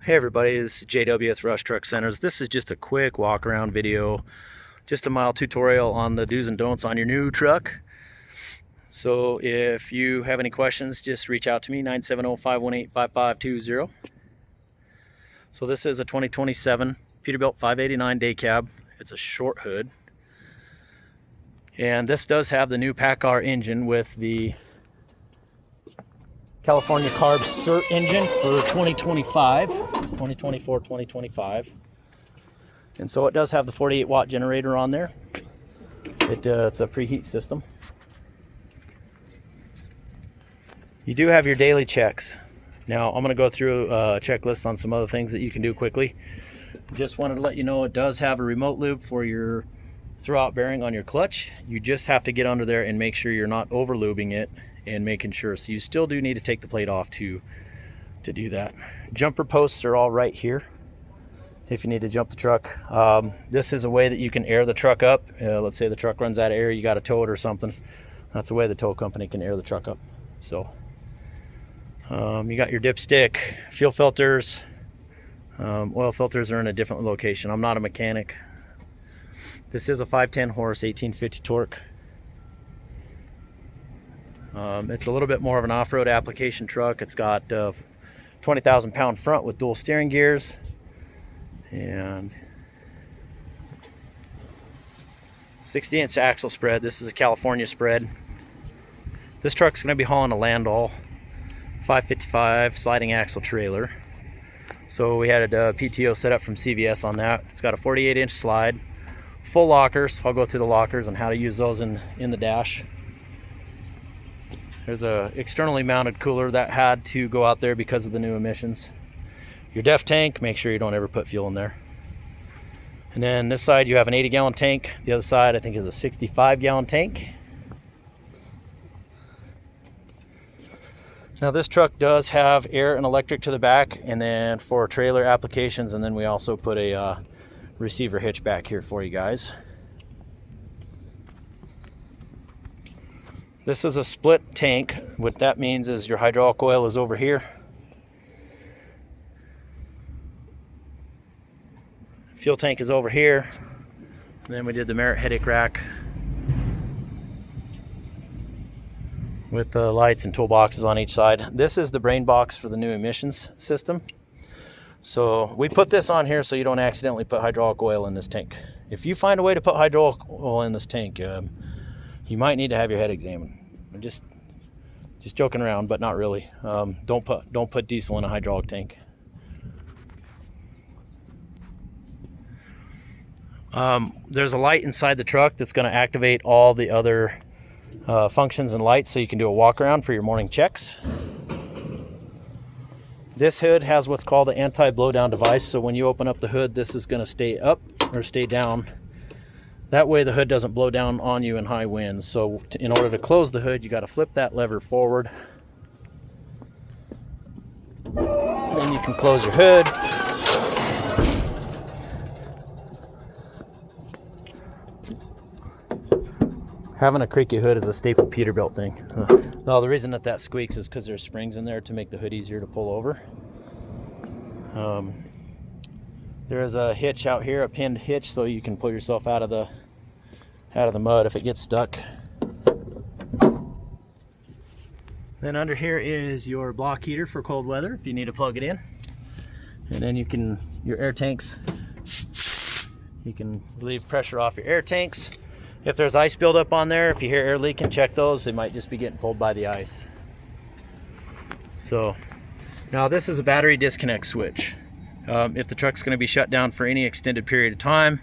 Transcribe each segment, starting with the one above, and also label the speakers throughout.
Speaker 1: Hey everybody, this is JW with Rush Truck Centers. This is just a quick walk around video, just a mild tutorial on the do's and don'ts on your new truck. So if you have any questions, just reach out to me, 970-518-5520. So this is a 2027 Peterbilt 589 day cab. It's a short hood. And this does have the new PACCAR engine with the California CARB CERT engine for 2024, 2025. And so it does have the 48 watt generator on there. It's a preheat system. You do have your daily checks. Now I'm going to go through a checklist on some other things that you can do quickly. Just wanted to let you know it does have a remote lube for your throwout bearing on your clutch. You just have to get under there and make sure you're not over lubing it and making sure. So you still do need to take the plate off to do that. Jumper posts are all right here if you need to jump the truck. This is a way that you can air the truck up. Let's say the truck runs out of air, you got to tow it or something. That's a way the tow company can air the truck up. So you got your dipstick, fuel filters. Oil filters are in a different location. I'm not a mechanic. This is a 510 horse, 1850 torque. It's a little bit more of an off-road application truck. It's got 20,000 pound front with dual steering gears and 60-inch axle spread. This is a California spread. This truck's going to be hauling a Landau 555 sliding axle trailer. So we had a PTO set up from CVS on that. It's got a 48-inch slide, full lockers. I'll go through the lockers and how to use those in the dash. There's a externally mounted cooler that had to go out there because of the new emissions. Your DEF tank, make sure you don't ever put fuel in there. And then this side you have an 80-gallon tank. The other side I think is a 65-gallon tank. Now this truck does have air and electric to the back, and then for trailer applications, and then we also put a receiver hitch back here for you guys. This is a split tank. What that means is your hydraulic oil is over here. Fuel tank is over here. And then we did the Merit headache rack with lights and toolboxes on each side. This is the brain box for the new emissions system. So we put this on here so you don't accidentally put hydraulic oil in this tank. If you find a way to put hydraulic oil in this tank, you might need to have your head examined. I'm just joking around, but not really. Don't put diesel in a hydraulic tank. There's a light inside the truck that's going to activate all the other functions and lights, so you can do a walk around for your morning checks. This hood has what's called an anti-blowdown device, so when you open up the hood, this is going to stay up or stay down. That way the hood doesn't blow down on you in high winds. So in order to close the hood, you got to flip that lever forward. Then you can close your hood. Having a creaky hood is a staple Peterbilt thing. No, the reason that squeaks is because there's springs in there to make the hood easier to pull over. There is a hitch out here, a pinned hitch, so you can pull yourself out of the mud if it gets stuck. Then under here is your block heater for cold weather if you need to plug it in. And then your air tanks, you can relieve pressure off your air tanks. If there's ice buildup on there, if you hear air leaking, check those. They might just be getting pulled by the ice. So now this is a battery disconnect switch. If the truck's going to be shut down for any extended period of time,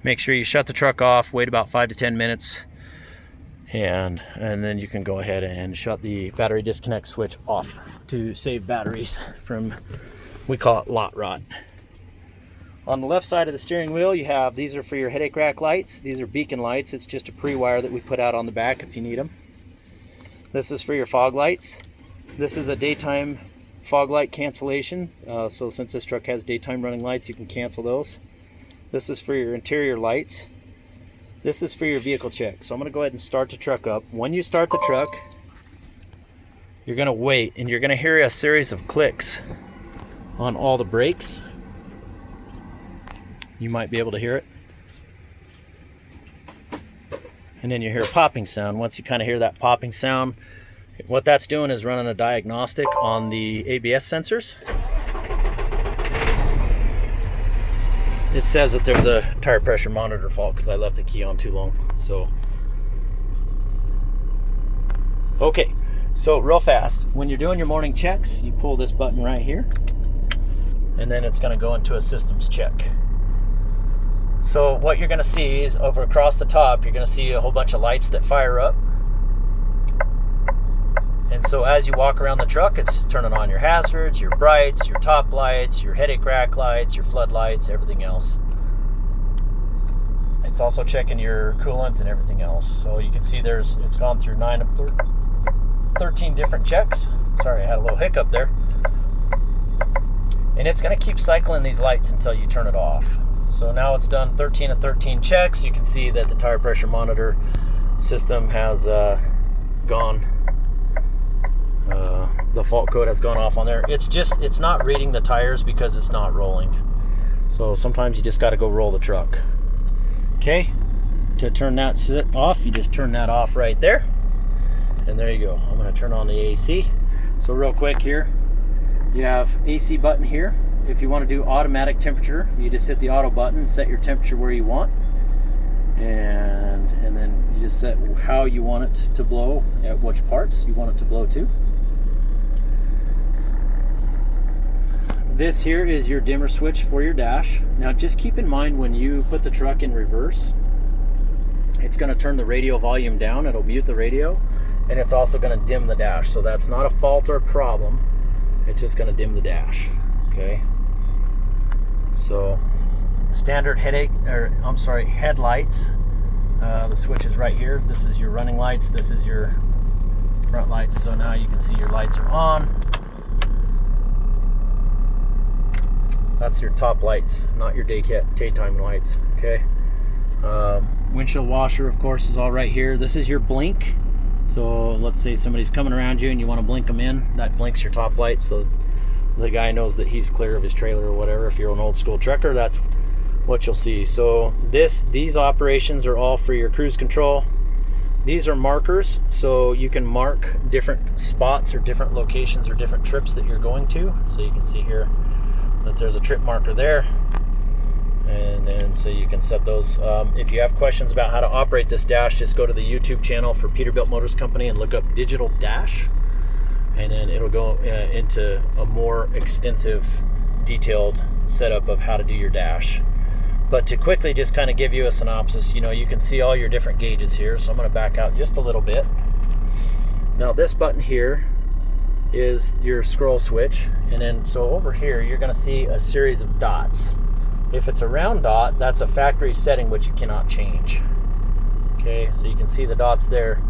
Speaker 1: make sure you shut the truck off, wait about 5 to 10 minutes, and then you can go ahead and shut the battery disconnect switch off to save batteries from, we call it lot rot. On the left side of the steering wheel, you have, these are for your headache rack lights. These are beacon lights. It's just a pre-wire that we put out on the back if you need them. This is for your fog lights. This is a daytime fog light cancellation. So since this truck has daytime running lights, you can cancel those. This is for your interior lights. This is for your vehicle check. So I'm going to go ahead and start the truck up. When you start the truck, you're going to wait, and you're going to hear a series of clicks on all the brakes. You might be able to hear it. And then you hear a popping sound. Once you kind of hear that popping sound, what that's doing is running a diagnostic on the ABS sensors. It says that there's a tire pressure monitor fault because I left the key on too long. So, okay, so real fast, when you're doing your morning checks, you pull this button right here, and then it's going to go into a systems check. So what you're going to see is over across the top, you're going to see a whole bunch of lights that fire up. And so as you walk around the truck, it's turning on your hazards, your brights, your top lights, your headache rack lights, your floodlights, everything else. It's also checking your coolant and everything else. So you can see it's gone through 9 of 13 different checks. Sorry, I had a little hiccup there. And it's going to keep cycling these lights until you turn it off. So now it's done 13 of 13 checks. You can see that the tire pressure monitor system has gone. The fault code has gone off on there. It's not reading the tires because it's not rolling. So sometimes you just got to go roll the truck. Okay, to turn that off, you just turn that off right there. And there you go. I'm going to turn on the AC. So real quick here, you have AC button here. If you want to do automatic temperature, you just hit the auto button, set your temperature where you want, and then you just set how you want it to blow, at which parts you want it to blow to. This here is your dimmer switch for your dash. Now just keep in mind when you put the truck in reverse, it's going to turn the radio volume down, it'll mute the radio, and it's also going to dim the dash. So that's not a fault or a problem, it's just going to dim the dash. Okay, so standard headlights. The switch is right here. This is your running lights. This is your front lights. So now you can see your lights are on. That's your top lights, not your daytime lights. Okay. Windshield washer, of course, is all right here. This is your blink. So let's say somebody's coming around you and you want to blink them in. That blinks your top light, so the guy knows that he's clear of his trailer or whatever. If you're an old school trucker, that's what you'll see. So these operations are all for your cruise control. These are markers, so you can mark different spots or different locations or different trips that you're going to. So you can see here that there's a trip marker there, and then so you can set those. If you have questions about how to operate this dash, just go to the YouTube channel for Peterbilt Motors Company and look up digital dash, and then it'll go into a more extensive, detailed setup of how to do your dash. But to quickly just kind of give you a synopsis, you can see all your different gauges here. So I'm going to back out just a little bit. Now this button here is your scroll switch, and then so over here you're going to see a series of dots. If it's a round dot, that's a factory setting which you cannot change. Okay, so you can see the dots there.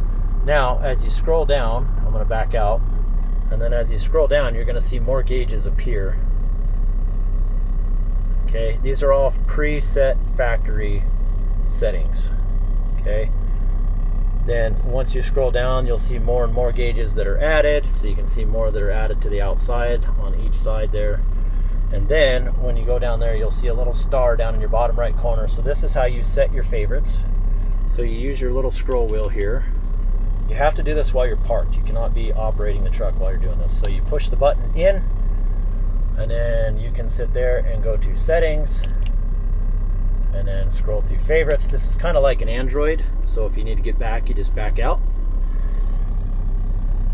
Speaker 1: Now as you scroll down, I'm going to back out, and then as you scroll down you're going to see more gauges appear. Okay, these are all preset factory settings. Okay, then once you scroll down you'll see more and more gauges that are added, so you can see more that are added to the outside on each side there. And then when you go down there you'll see a little star down in your bottom right corner. So this is how you set your favorites. So you use your little scroll wheel here. You have to do this while you're parked. You cannot be operating the truck while you're doing this. So you push the button in, and then you can sit there and go to settings and then scroll to favorites. This is kind of like an Android, so if you need to get back, you just back out.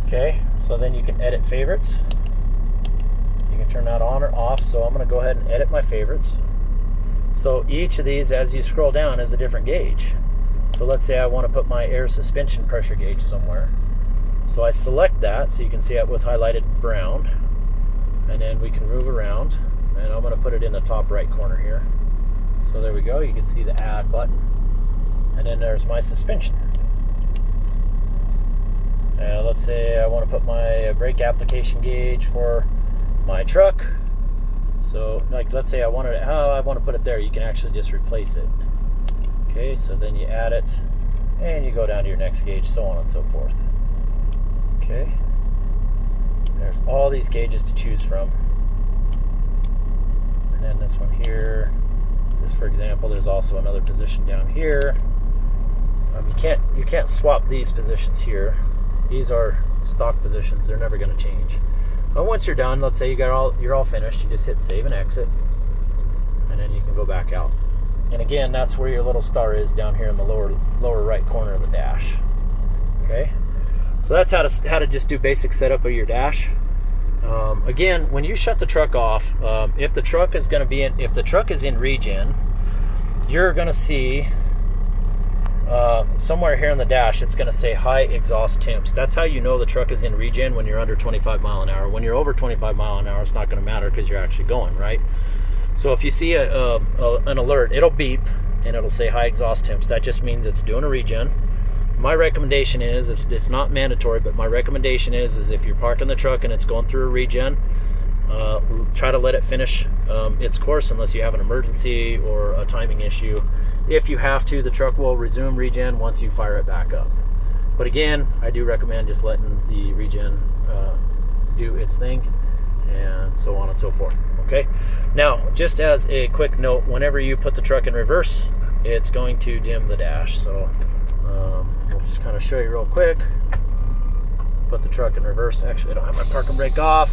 Speaker 1: Okay, so then you can edit favorites. You can turn that on or off. So I'm going to go ahead and edit my favorites. So each of these, as you scroll down, is a different gauge. So let's say I want to put my air suspension pressure gauge somewhere. So I select that, so you can see it was highlighted brown. And then we can move around, and I'm going to put it in the top right corner here. So there we go, you can see the add button, and then there's my suspension. Let's say I want to put my brake application gauge for my truck. So like let's say I want to put it there, you can actually just replace it. Okay, so then you add it and you go down to your next gauge, so on and so forth. Okay, there's all these gauges to choose from. this one here. This, for example, there's also another position down here. You can't swap these positions here. These are stock positions. They're never going to change. But once you're done, let's say you're all finished, you just hit save and exit, and then you can go back out. And again, that's where your little star is, down here in the lower right corner of the dash. Okay, so that's how to just do basic setup of your dash. Again, when you shut the truck off, if the truck is in regen, you're going to see somewhere here in the dash, it's going to say high exhaust temps. That's how you know the truck is in regen, when you're under 25 mile an hour. When you're over 25 mile an hour, it's not going to matter because you're actually going, right? So if you see an alert, it'll beep and it'll say high exhaust temps. That just means it's doing a regen. My recommendation is, it's not mandatory, but my recommendation is if you're parking the truck and it's going through a regen, try to let it finish its course unless you have an emergency or a timing issue. If you have to, the truck will resume regen once you fire it back up. But again, I do recommend just letting the regen do its thing, and so on and so forth. Okay, now just as a quick note, whenever you put the truck in reverse, it's going to dim the dash. So I'll just kind of show you real quick. Put the truck in reverse. Actually, I don't have my parking brake off.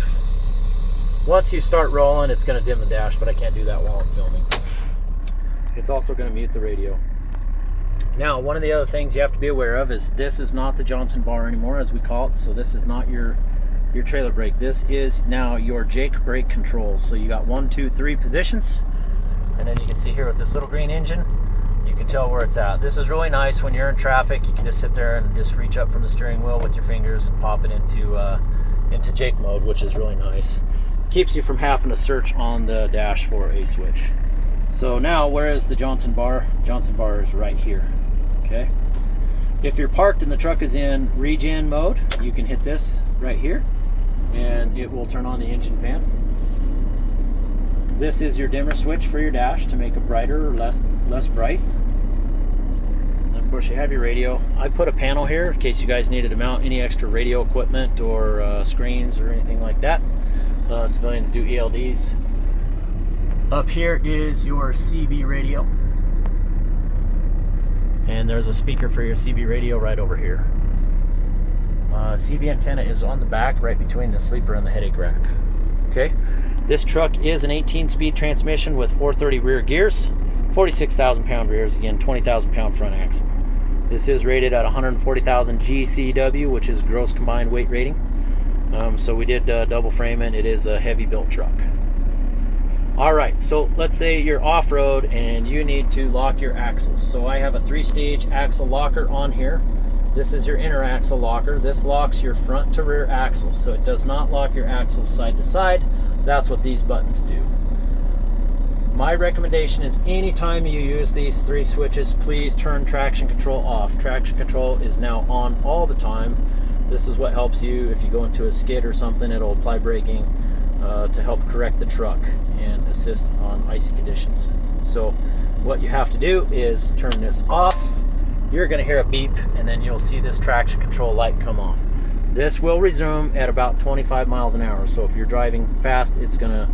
Speaker 1: Once you start rolling, it's going to dim the dash, but I can't do that while I'm filming. It's also going to mute the radio. Now, one of the other things you have to be aware of is this is not the Johnson bar anymore, as we call it. So this is not your trailer brake. This is now your Jake brake controls. So you got 1, 2, 3 positions, and then you can see here with this little green engine, you can tell where it's at. This is really nice when you're in traffic. You can just sit there and just reach up from the steering wheel with your fingers and pop it into Jake mode, which is really nice. Keeps you from having to search on the dash for a switch. So now, where is the Johnson bar? Johnson bar is right here. Okay. If you're parked and the truck is in regen mode, you can hit this right here, and it will turn on the engine fan. This is your dimmer switch for your dash to make it brighter or less bright. And of course, you have your radio. I put a panel here in case you guys needed to mount any extra radio equipment or screens or anything like that. Civilians do ELDs. Up here is your CB radio, and there's a speaker for your CB radio right over here. CB antenna is on the back, right between the sleeper and the headache rack. Okay, this truck is an 18-speed transmission with 430 rear gears, 46,000 pound rears, again 20,000 pound front axle. This is rated at 140,000 GCW, which is gross combined weight rating. So we did double frame it. It is a heavy built truck. All right, so let's say you're off-road and you need to lock your axles. So I have a 3-stage axle locker on here. This is your inner axle locker. This locks your front to rear axles, so it does not lock your axles side to side. That's what these buttons do. My recommendation is anytime you use these 3 switches, please turn traction control off. Traction control is now on all the time. This is what helps you if you go into a skid or something. It'll apply braking to help correct the truck and assist on icy conditions. So what you have to do is turn this off. You're going to hear a beep, and then you'll see this traction control light come off. This will resume at about 25 miles an hour. So if you're driving fast, it's going to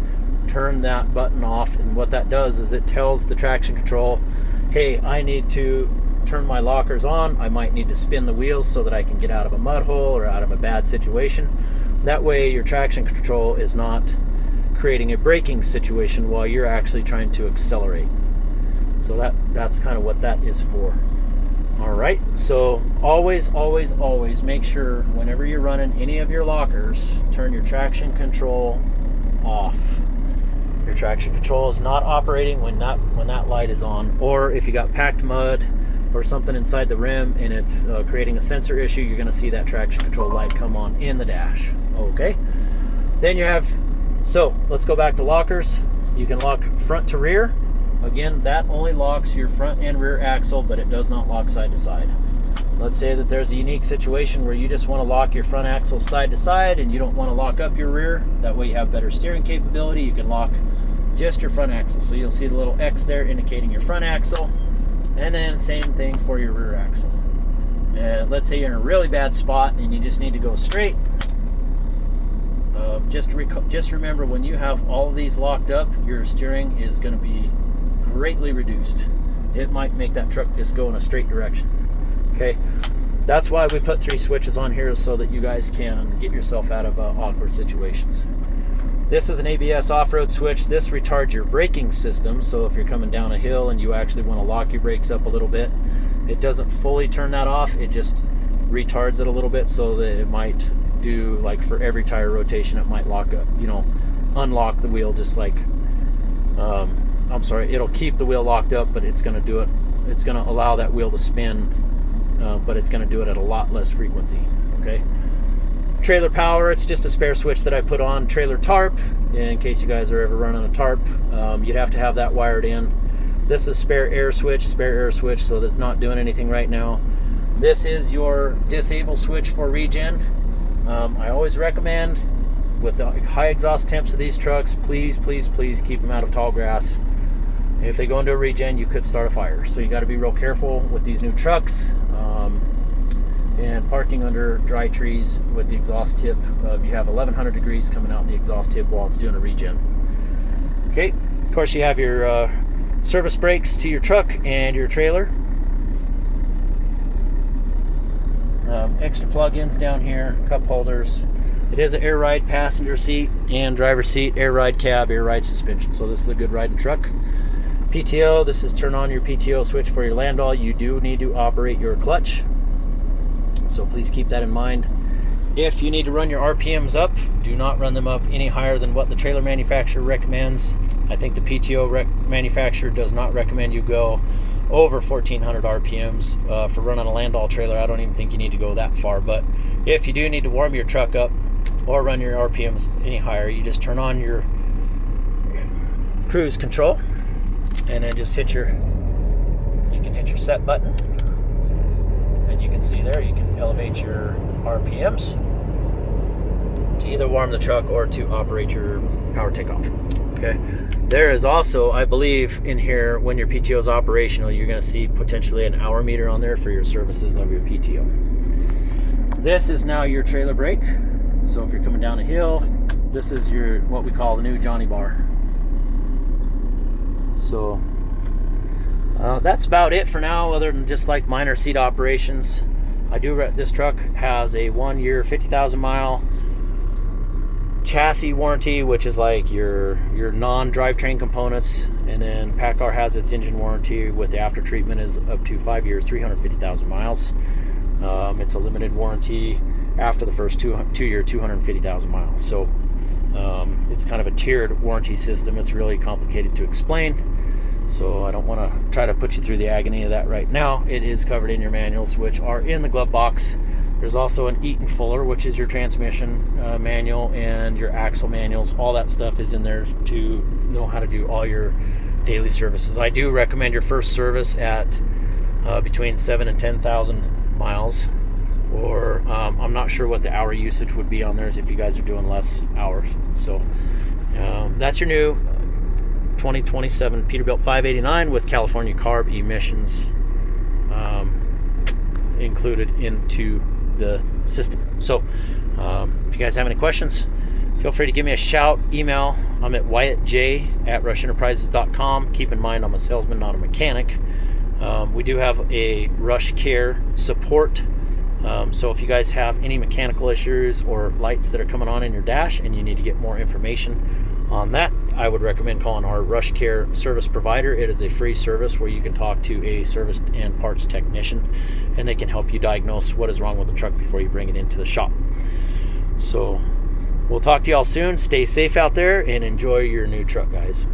Speaker 1: turn that button off, and what that does is it tells the traction control, hey, I need to turn my lockers on. I might need to spin the wheels so that I can get out of a mud hole or out of a bad situation. That way your traction control is not creating a braking situation while you're actually trying to accelerate. So that's kind of what that is for. All right, so always make sure whenever you're running any of your lockers, turn your traction control off. Your traction control is not operating when that light is on, or if you got packed mud or something inside the rim and it's creating a sensor issue, you're going to see that traction control light come on in the dash. Okay, then you have, so let's go back to lockers. You can lock front to rear. Again, that only locks your front and rear axle, but it does not lock side to side. Let's say that there's a unique situation where you just want to lock your front axle side to side and you don't want to lock up your rear. That way you have better steering capability. You can lock just your front axle. So you'll see the little X there indicating your front axle, and then same thing for your rear axle. And let's say you're in a really bad spot and you just need to go straight. just remember, when you have all of these locked up, your steering is going to be greatly reduced. It might make that truck just go in a straight direction. Okay, so that's why we put 3 switches on here, so that you guys can get yourself out of awkward situations. This is an ABS off-road switch. This retards your braking system, so if you're coming down a hill and you actually want to lock your brakes up a little bit, it doesn't fully turn that off. It just retards it a little bit, so that it might do, like for every tire rotation, it might lock up, unlock the wheel, just like it'll keep the wheel locked up, but it's going to do it, it's going to allow that wheel to spin, but it's going to do it at a lot less frequency. Okay, trailer power, it's just a spare switch that I put on. Trailer tarp, in case you guys are ever running a tarp, you'd have to have that wired in. This is spare air switch, so that's not doing anything right now. This is your disable switch for regen. I always recommend, with the high exhaust temps of these trucks, please keep them out of tall grass. If they go into a regen, you could start a fire. So you got to be real careful with these new trucks, and parking under dry trees with the exhaust tip. You have 1100 degrees coming out in the exhaust tip while it's doing a regen. Okay, of course you have your service brakes to your truck and your trailer. Extra plug-ins down here, cup holders. It is an air ride passenger seat and driver seat, air ride cab, air ride suspension. So this is a good riding truck. PTO, this is turn on your PTO switch for your Landau. You do need to operate your clutch, so please keep that in mind. If you need to run your RPMs up, do not run them up any higher than what the trailer manufacturer recommends. I think the PTO manufacturer does not recommend you go over 1400 RPMs for running a Landau trailer. I don't even think you need to go that far, but if you do need to warm your truck up or run your RPMs any higher, you just turn on your cruise control and then just you can hit your set button, and you can see there you can elevate your RPMs to either warm the truck or to operate your power takeoff. Okay, there is also, I believe, in here, when your PTO is operational, you're going to see potentially an hour meter on there for your services of your PTO. This is now your trailer brake. So if you're coming down a hill, this is your, what we call the new Johnny bar. So that's about it for now, other than just like minor seat operations. This truck has a 1 year, 50,000 mile chassis warranty, which is like your non-drivetrain components, and then PACCAR has its engine warranty with the after treatment is up to 5 years, 350,000 miles. It's a limited warranty after the first two year, 250,000 miles. So it's kind of a tiered warranty system. It's really complicated to explain, so I don't want to try to put you through the agony of that right now. It is covered in your manuals, which are in the glove box. There's also an Eaton Fuller, which is your transmission manual and your axle manuals. All that stuff is in there to know how to do all your daily services. I do recommend your first service at between 7,000 and 10,000 miles, or I'm not sure what the hour usage would be on theirs if you guys are doing less hours. So that's your new 2027 Peterbilt 589 with California CARB emissions included into the system. So if you guys have any questions, feel free to give me a shout, email. I'm at wyattj@rushenterprises.com. Keep in mind, I'm a salesman, not a mechanic. We do have a Rush Care support, so if you guys have any mechanical issues or lights that are coming on in your dash and you need to get more information on that, I would recommend calling our Rush Care service provider. It is a free service where you can talk to a service and parts technician, and they can help you diagnose what is wrong with the truck before you bring it into the shop. So we'll talk to you all soon. Stay safe out there and enjoy your new truck, guys.